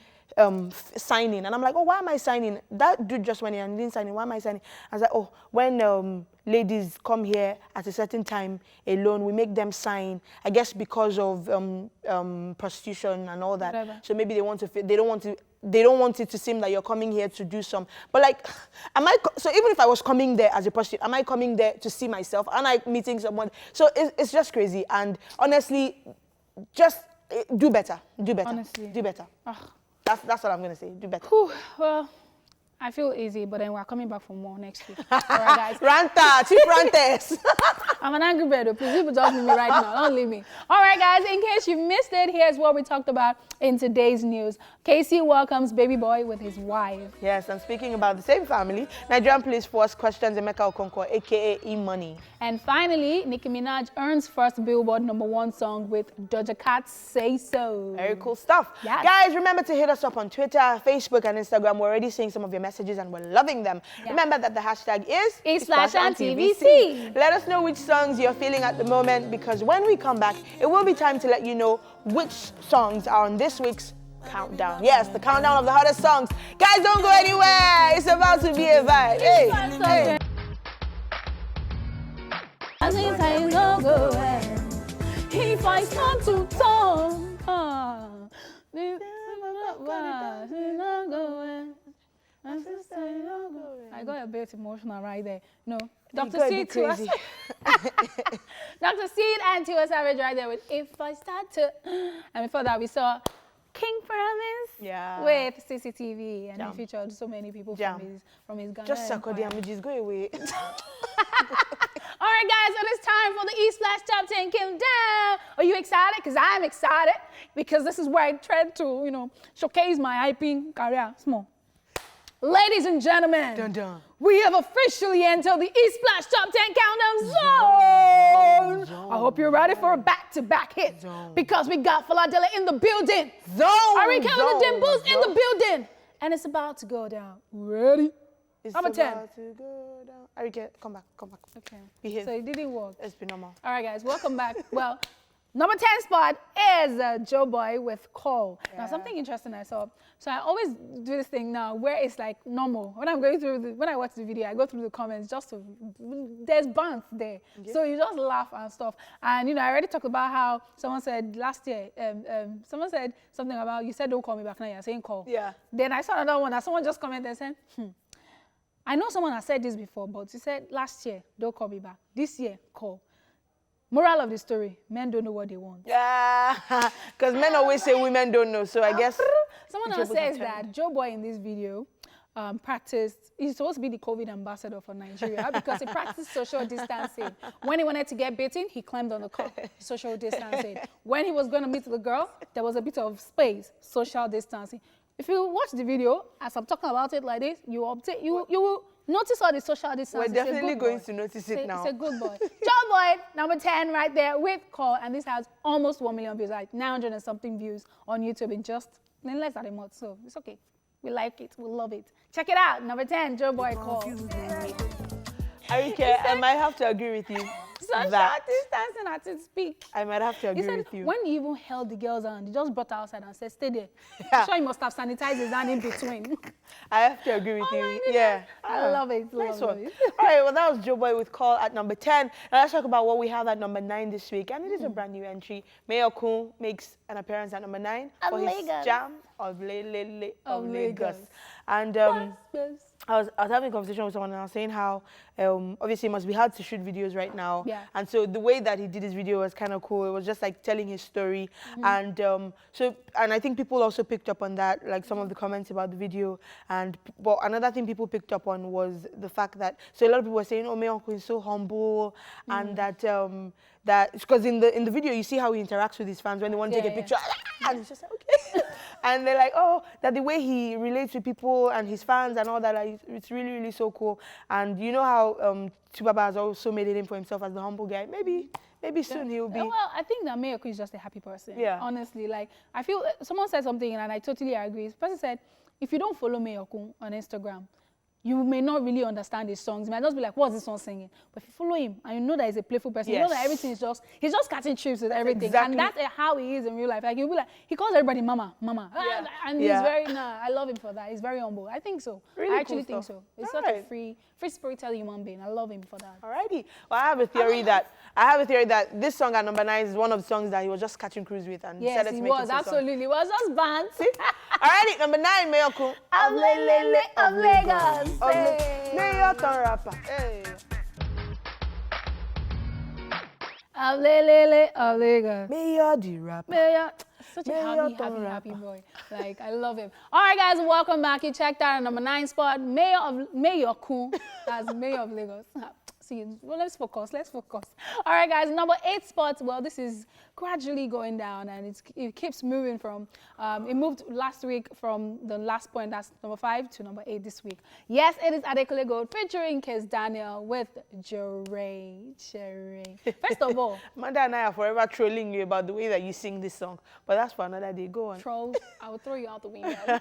sign in, and I'm like, oh, why am I signing? That dude just went in and didn't sign in. Why am I signing? I was like, oh, when ladies come here at a certain time alone, we make them sign. I guess because of prostitution and all that. Whatever. So maybe they want to. They don't want it to seem that you're coming here to do some. But so even if I was coming there as a prostitute, am I coming there to see myself? Am I meeting someone? So it's just crazy. And honestly, just do better. Do better. Honestly, do better. Ugh. That's what I'm going to say. Do better. Whew, well, I feel easy, but then we're coming back for more next week. All right, guys. Ranta, chief ranters. I'm an angry bird. Please, people talk to me right now. Don't leave me. All right, guys. In case you missed it, here's what we talked about in today's news. Casey welcomes baby boy with his wife. Yes, and speaking about the same family, Nigerian police force questions Emeka Okonkwo, a.k.a. E-Money. And finally, Nicki Minaj earns first Billboard #1 song with Doja Cat's Say So. Very cool stuff. Yes. Guys, remember to hit us up on Twitter, Facebook, and Instagram. We're already seeing some of your messages and we're loving them. Yeah. Remember that the hashtag is E/TVC. Let us know which songs you're feeling at the moment, because when we come back, it will be time to let you know which songs are on this week's countdown. Yes, the countdown of the hottest songs. Guys, don't go anywhere. It's about to be a vibe. Hey, hey. If I start to talk, I got a bit emotional right there. No, Dr. Seed to us. Dr. Seed and Tiwa Savage right there with If I Start to. And before that, we saw King Promise with CCTV, and he featured so many people from his Ghana. Just suck the images, go away. All right, guys, and it's time for the E/Splash Top 10 Countdown. Are you excited? Because I'm excited, because this is where I tried to, showcase my hyping career. Small. Ladies and gentlemen, dun, dun. We have officially entered the E/Splash Top 10 Countdown Zone. I hope you're ready for a back-to-back hit, because we got Foladele in the building. Ariyieke with the Dimples in the building. And it's about to go down. Ready? It's Number 10. About to go down. Ariyieke, come back. Okay. Behave. So it didn't work. It's been normal. All right, guys, welcome back. Well, number 10 spot is Joe Boy with Call. Yeah. Now, something interesting I saw. So I always do this thing now where it's like normal. When I'm going through when I watch the video, I go through the comments just to, there's bands there. Yeah. So you just laugh and stuff. And, I already talked about how someone said last year, someone said something about, you said don't call me back, now you're saying call. Yeah. Then I saw another one that someone just commented and said, I know someone has said this before, but he said last year, don't call me back. This year, call. Moral of the story, men don't know what they want. Yeah, because men always say women don't know, so I guess... Someone else says that Joe Boy in this video he's supposed to be the COVID ambassador for Nigeria because he practiced social distancing. When he wanted to get bitten, he climbed on the social distancing. When he was going to meet the girl, there was a bit of space, social distancing. If you watch the video, as I'm talking about it like this, you will notice all the social distancing. We're definitely going to notice it now. It's a good boy. Joe Boy, number 10 right there with Call, and this has almost 1 million views, like 900 and something views on YouTube in less than a month, so it's okay. We like it, we love it. Check it out, number 10, Joe Boy, Call. Ariyiike, I might have to agree with you. Social distancing at its peak. I might have to agree with you. When he even held the girl's hand, he just brought her outside and said, stay there. Yeah. I'm sure he must have sanitized his hand in between. I have to agree with you. Yeah. I love it. Nice love one. it. All right, well, that was Joe Boy with Call at number 10. Now let's talk about what we have at number 9 this week. And it is a brand new entry. Mayor Kun makes an appearance at number 9 for his jam of Lagos. And I was having a conversation with someone and I was saying how obviously it must be hard to shoot videos right now. Yeah. And so the way that he did his video was kind of cool. It was just like telling his story. And and I think people also picked up on that, like some of the comments about the video. But another thing people picked up on was the fact that, so a lot of people were saying, oh, Mayor Kun is so humble, and that because in the video you see how he interacts with his fans when they want to take a picture, and it's just like, okay. And they're like, oh, that the way he relates with people and his fans and all that, like, it's really, really so cool. And you know how Tubaba has also made a name for himself as the humble guy. Maybe soon he'll be. Well, I think that Mayor Kun is just a happy person. Yeah. Honestly, like, I feel someone said something and I totally agree. The person said, if you don't follow Mayor Kun on Instagram, you may not really understand his songs. You might just be like, what's this song singing? But if you follow him and you know that he's a playful person, you know that everything is he's just catching trips with everything. Exactly. And that's how he is in real life. Like, he'll be like, he calls everybody mama, mama. Yeah. And he's very, I love him for that. He's very humble. I think so. Really I actually cool think stuff. so. He's such a free spirited human being. I love him for that. Alrighty. Well, I have a theory that this song at number 9 is one of the songs that he was just catching cruise with and decided to make it absolutely. It was just band. Alrighty, number 9, Mayor Kun. Of Lagos. Mayor turn rapper. Hey. Of Lagos. Mayor the rapper. Mayor. Such a happy boy. Like, I love him. All right, guys, welcome back. You checked out number 9 spot, Mayor Kun. That's Mayor of Lagos. See, well, let's focus. All right, guys, number 8 spot. Well, this is gradually going down, and it keeps moving from. It moved last week from the last point, that's number 5, to number 8 this week. Yes, it is Ariyiike Gold featuring Kiss Daniel with Jere. First of all, Amanda and I are forever trolling you about the way that you sing this song, but that's for another day. Go on. Trolls, I will throw you out the window.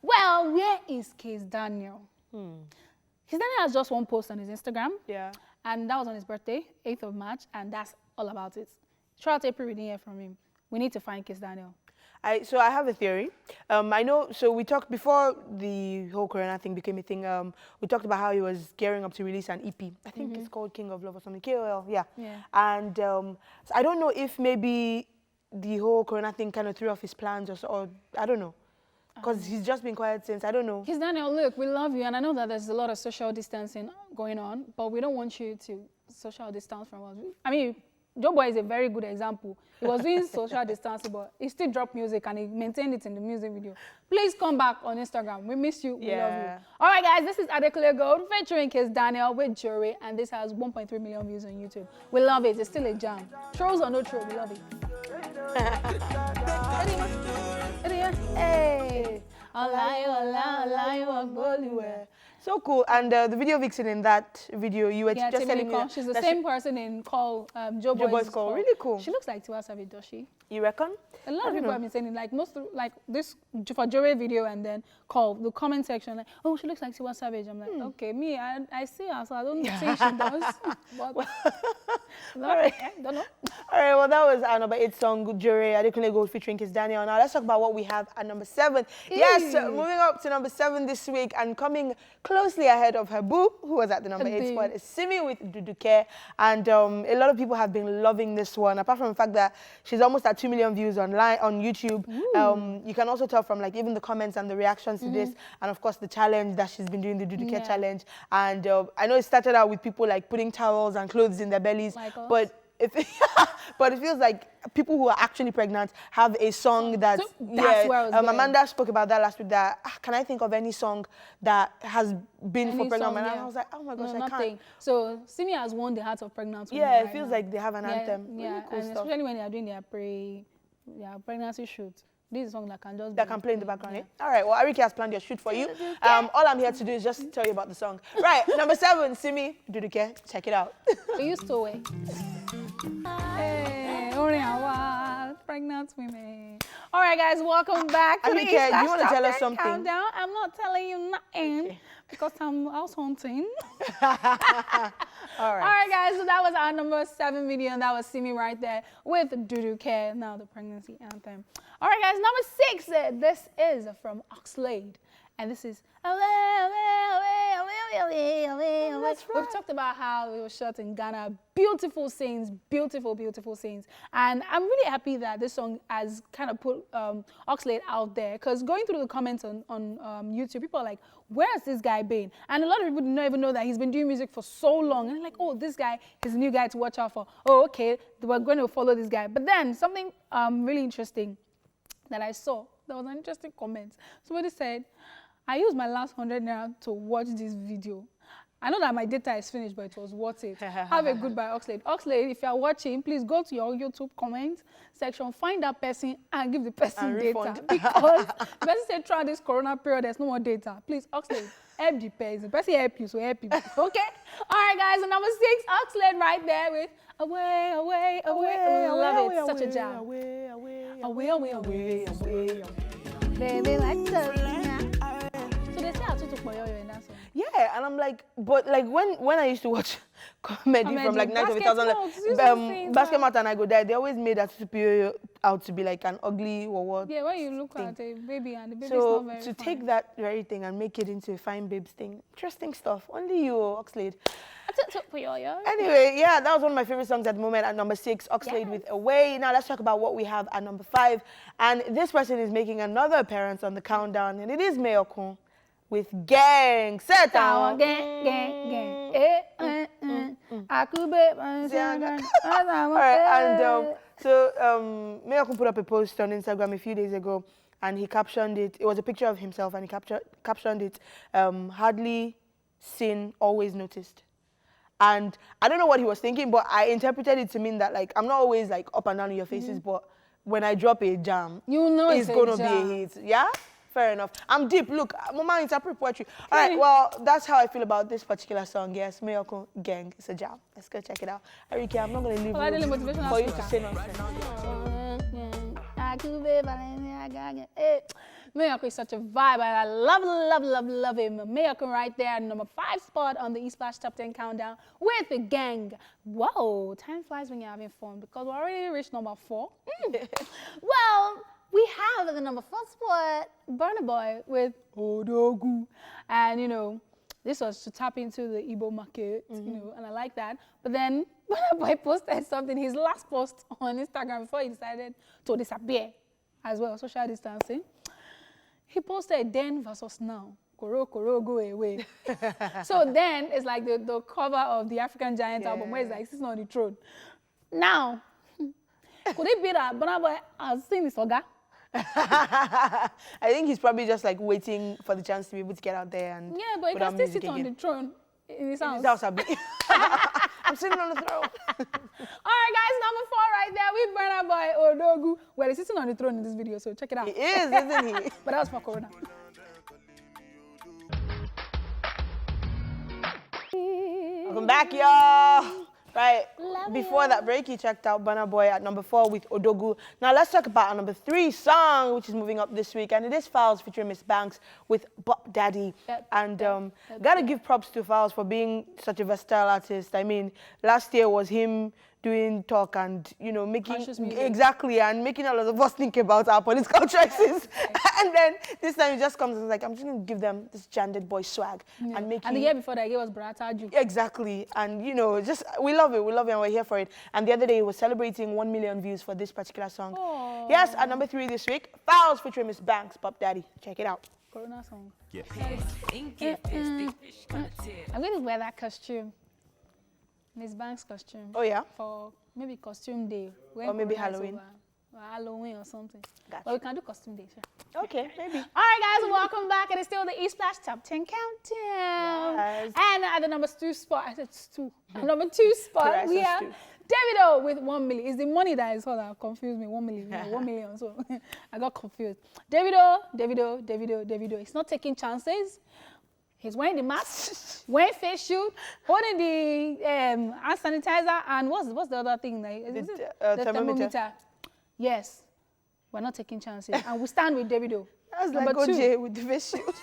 Well, where is Kiss Daniel? Kiss Daniel has just one post on his Instagram. Yeah. And that was on his birthday, 8th of March, and that's all about it. Throughout April, we didn't hear from him. We need to find Kiss Daniel. So I have a theory. I know, so we talked before the whole Corona thing became a thing. We talked about how he was gearing up to release an EP. I think it's called King of Love or something. KOL, yeah. And so I don't know if maybe the whole Corona thing kind of threw off his plans or I don't know. Because he's just been quiet since, I don't know. Kiss Daniel, look, we love you, and I know that there's a lot of social distancing going on, but we don't want you to social distance from us. I mean, Joe Boy is a very good example. He was doing social distancing, but he still dropped music, and he maintained it in the music video. Please come back on Instagram. We miss you. We love you. All right, guys, this is Ariyiike Gold featuring Kiss Daniel with Jere, and this has 1.3 million views on YouTube. We love it. It's still a jam. Trolls or no troll, we love it. Hey, so cool. And the video vixen in that video, you were just telling me she's the same person in Call, Joe Boy's Call. Really cool. She looks like Tiwa Savage, does she? You reckon? A lot of people have been saying it, like this for Jere video and then Call, the comment section, like, oh, she looks like Tiwa Savage. I'm like, okay, me, I see her, so I don't think she does. But all right. I don't know. All right, well, that was our number 8 song, Jure Adekunle Gold featuring Kiss Daniel. Now, let's talk about what we have at number 7. Yes, moving up to number 7 this week and coming closely ahead of her boo, who was at the number 8 spot, is Simi with Duduke. And a lot of people have been loving this one, apart from the fact that she's almost at 2 million views online on YouTube. You can also tell from like even the comments and the reactions to this, and of course the challenge that she's been doing, the Duduke challenge. And I know it started out with people like putting towels and clothes in their bellies, but but it feels like people who are actually pregnant have a song that, Amanda spoke about that last week, that, can I think of any song that has been for pregnant women? And I was like, oh my gosh, I can't. So Simi has won the hearts of pregnant women. Yeah, it feels like they have an anthem. Yeah, really cool and stuff. especially when they are doing their pregnancy shoot. This is a song that can just play in the background. All right, well, Ariyiike has planned your shoot for you. All I'm here to do is just tell you about the song. Right, number 7, Simi, Duduke. Check it out. We used to wait. Hey, only a while, pregnant women. All right, guys, welcome back to the Ariyiike, do you want to tell us something? Countdown. I'm not telling you nothing because I'm house hunting. All right. All right, guys, so that was our number 7 video, and that was Simi right there with Duduke, now the pregnancy anthem. All right, guys, number 6, this is from Oxlade, and this is We've talked about how it was shot in Ghana. Beautiful scenes, beautiful, beautiful scenes. And I'm really happy that this song has kind of put Oxlade out there, because going through the comments on YouTube, people are like, where has this guy been? And a lot of people don't even know that he's been doing music for so long. And they're like, oh, this guy is a new guy to watch out for. Oh, okay, we're going to follow this guy. But then something really interesting that I saw, there was an interesting comment. Somebody said, I used my last 100 naira to watch this video. I know that my data is finished, but it was worth it. Have a goodbye, Oxlade. Oxlade, if you are watching, please go to your YouTube comment section, find that person and give the person data. Because the person said throughout this corona period, there's no more data. Please, Oxlade, help the person. The person help you, so help people. Okay? All right, guys, and number 6, Oxlade right there with Away, Away, Away. I love it. Such a jam. Away, Away, Away, Away, Away, Away. Baby, like the... So they say I took my in that song. Yeah, and I'm like, but like when I used to watch comedy from like 2000, Basket Mouth and I Go Die, they always made that superior out to be like an ugly or what. Yeah, when you look at a baby and the baby's so not very to fine. Take that very thing and make it into a fine babes thing, interesting stuff. Only you, Oxlade. Anyway, yeah, that was one of my favorite songs at the moment at number 6, Oxlade with Away. Now let's talk about what we have at number 5. And this person is making another appearance on the countdown, and it is Mayokun with Gang. Set down. Gang, gang, gang. I could be All right, and so Mayokun put up a post on Instagram a few days ago, and he captioned it. It was a picture of himself, and he captioned it, hardly seen, always noticed. And I don't know what he was thinking, but I interpreted it to mean that, like, I'm not always, like, up and down in your faces, but when I drop a jam, you know it's going to be a hit. Yeah? Fair enough. I'm deep. Look, Mama interpret poetry. All right, well, that's how I feel about this particular song. Yes, Mayokun Gang. It's a jam. Let's go check it out. Ariyiike, I'm not going to leave you for you to say nonsense. Mayokun is such a vibe, and I love, love, love, love him. Mayokun right there at number 5 spot on the East Flash Top 10 Countdown with the Gang. Whoa, time flies when you're having fun, because we already reached number 4. Well, we have at the number 4 spot, Burna Boy with Odogu. And, you know, this was to tap into the Igbo market, you know, and I like that. But then Burna Boy posted something, his last post on Instagram before he decided to disappear as well, social distancing. He posted then versus now. Koro, koro, go away. So then it's like the cover of the African Giant album where it's like sitting on the throne. Now, could it be that Burna Boy has seen his Oga? I think he's probably just like waiting for the chance to be able to get out there and but he can still sit on the throne in his house. I'm sitting on the throne. All right, guys, number 4 right there with Burna Boy Odogu. Well, he's sitting on the throne in this video, so check it out. He is, isn't he? But that was for Corona. Welcome back, y'all. Right, before that break, you checked out Burna Boy at number 4 with Odogu. Now let's talk about our number 3 song, which is moving up this week, and it is Fowls featuring Miss Banks with Bop Daddy. And gotta give props to Fowls for being such a versatile artist. I mean, last year was him doing talk and, you know, making Conscious music. exactly and making a lot of us think about our political choices. And then this time it just comes and like, I'm just gonna give them this Janded boy swag and make And the year before that, he was Brataju. exactly. And you know, just we love it, and we're here for it. And the other day, we're celebrating 1 million views for this particular song. Aww. Yes, at number 3 this week, Fouls featuring Miss Banks, Pop Daddy. Check it out. Corona song. Yeah. I'm going to wear that costume. Miss Banks costume. Oh yeah. For maybe costume day. when Or maybe Corona is Halloween. over. Or Halloween or something. Gotcha. But we can do costume day, sure. Okay, maybe. All right, guys, welcome back. It is still the E-Splash Top 10 Countdown. Yes. And at the number 2 spot, I said two. At number 2 spot, Correct, we so have stew. Davido with 1 million. It's the money that is all that confused me. 1 million, 1 million. So I got confused. Davido. He's not taking chances. He's wearing the mask, wearing face shield, holding the hand sanitizer, and what's the other thing? Like, is it the thermometer. Yes, we're not taking chances, and we stand with Davido. That's Number like 2. OJ with the face shield.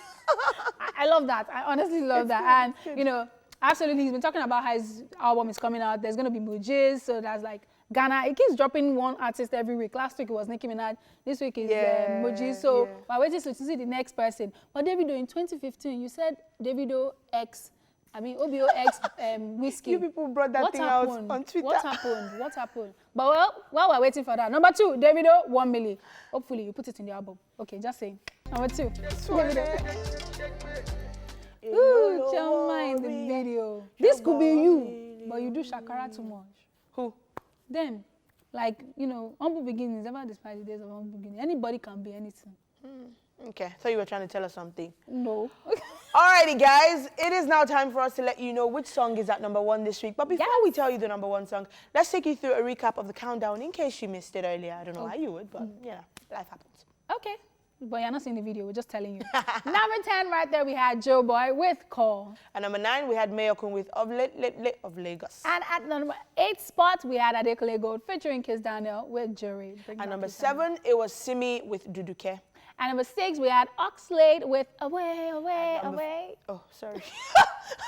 I love that. I honestly love that. And, you know, absolutely, he's been talking about how his album is coming out. There's going to be Mujiz, so that's like Ghana. He keeps dropping one artist every week. Last week it was Nicki Minaj. This week is Mujiz. So we're waiting to see the next person. But Davido, in 2015, you said Davido X, OBO X Whiskey. You people brought that thing out on Twitter. What happened? But well, while we're waiting for that, number 2, Davido, 1 million. Hopefully you put it in the album. Okay, just saying. Number 2, Davido. Ooh, Chama in the video. This could be you, but you do Shakara too much. Who? Them. Like, you know, humble beginnings, never despise the days of humble beginnings. Anybody can be anything. Okay, so you were trying to tell us something. No. Alrighty, guys, it is now time for us to let you know which song is at number 1 this week. But before we tell you the number 1 song, let's take you through a recap of the countdown in case you missed it earlier. I don't know why you would, but yeah, life happens. Okay. But you're not seeing the video, we're just telling you. Number 10, right there, we had Joe Boy with Call. At number 9, we had Mayokun with of Lagos. And at number 8 spot, we had Adekunle Gold featuring Kiss Daniel with Jury. At number 7, it was Simi with Duduke. And number 6, we had Oxlade with Away, Away, Away. Oh, sorry.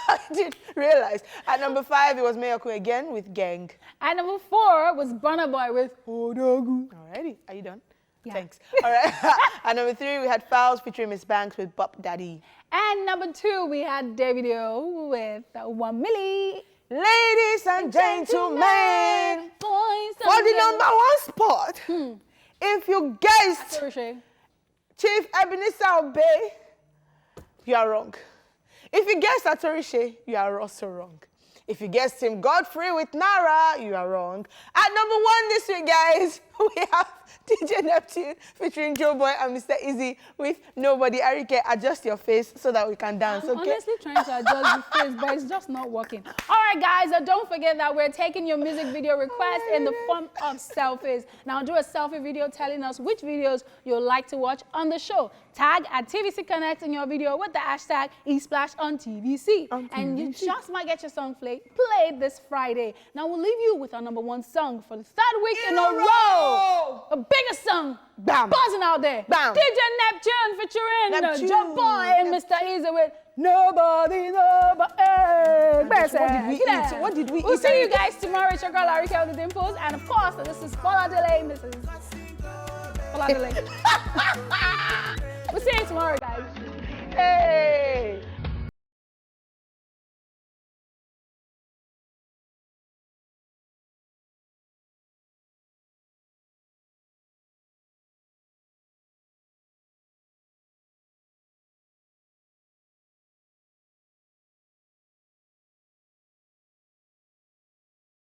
I didn't realize. At number 5, it was Mayokun again with Gang. And number 4 was Burna Boy with Odogu. Alrighty, are you done? Yeah. Thanks. All right. At number 3, we had Fouls featuring Miss Banks with Pop Daddy. And number 2, we had Davido with 1 million. Ladies and gentlemen, Boys for the number 1 spot, if you guessed Sorry. Chief Ebenezer Obey, you are wrong. If you guessed Atorishe, you are also wrong. If you guessed Tim Godfrey with Nara, you are wrong. At number 1 this week, guys, we have DJ Neptune featuring Joe Boy and Mr. Easy with Nobody. Ariyiike, adjust your face so that we can dance, I'm okay? honestly trying to adjust the face, but it's just not working. All right, guys, don't forget that we're taking your music video requests in the form of selfies. Now, do a selfie video telling us which videos you'd like to watch on the show. Tag at TVC Connect in your video with the hashtag eSplashOnTVC. And you just might get your song played this Friday. Now, we'll leave you with our number 1 song for the 3rd week in a row. The biggest song buzzing out there. Bam. DJ Neptune featuring Neptune. Joe Boy and Mr. Easy with Nobody. What did we eat? What did we We'll eat? see you guys tomorrow. It's your girl Ariyiike with the Dimples. And of course, this is Foladele, Mrs. Foladele. We'll see you tomorrow, guys. Hey!